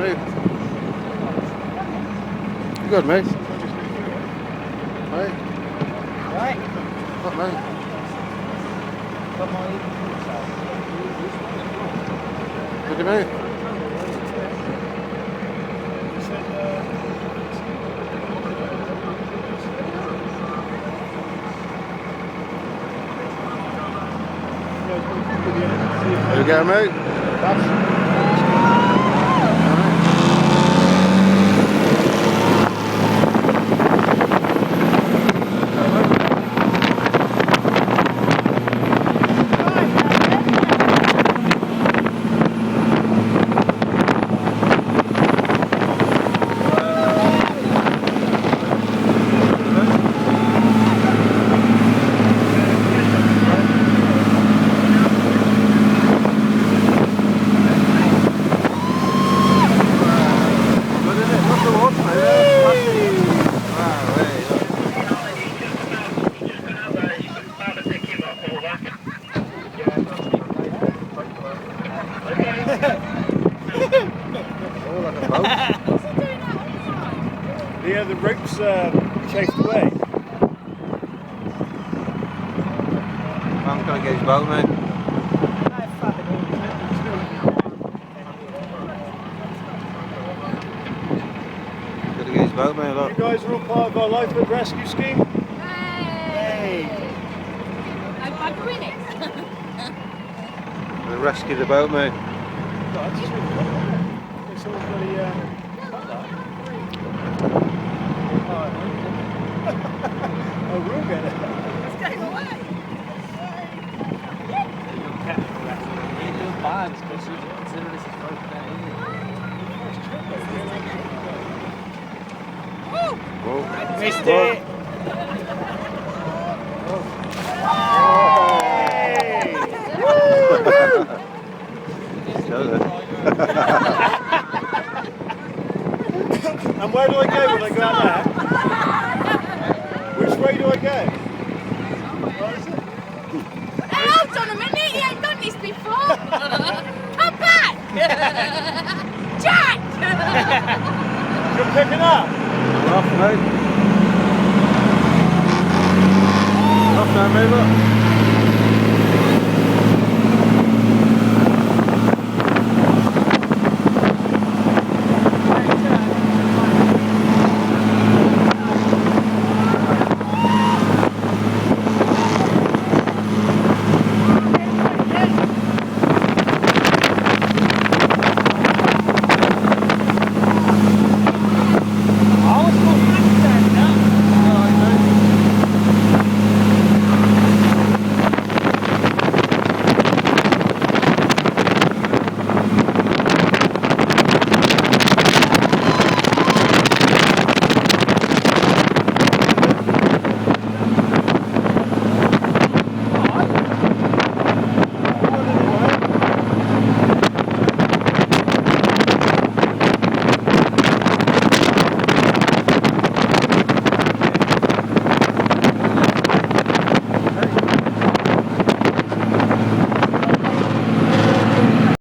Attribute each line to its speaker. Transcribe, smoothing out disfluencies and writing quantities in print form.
Speaker 1: mate. You good, mate? Right?
Speaker 2: Right?
Speaker 1: What, mate? Good, mate? There we go, mate.
Speaker 3: Yeah, the ropes chafed away.
Speaker 1: I'm gonna get his boat, mate. Gotta get his boat, mate. Look.
Speaker 3: You guys are all part of our lifeboat rescue scheme?
Speaker 4: Hey! No bugger in it.
Speaker 1: They rescue the boat, mate.
Speaker 3: That's just really good. It's all bloody cut that. Oh, we'll get it.
Speaker 4: It's going away.
Speaker 1: Whoa.
Speaker 3: Missed it. And where do I go when I go out there? Which way do I go?
Speaker 4: Hey, hold on a minute, you ain't done this before. Come back! Jack!
Speaker 3: You're picking up?
Speaker 1: We're off, mate. We're off now, mate, look.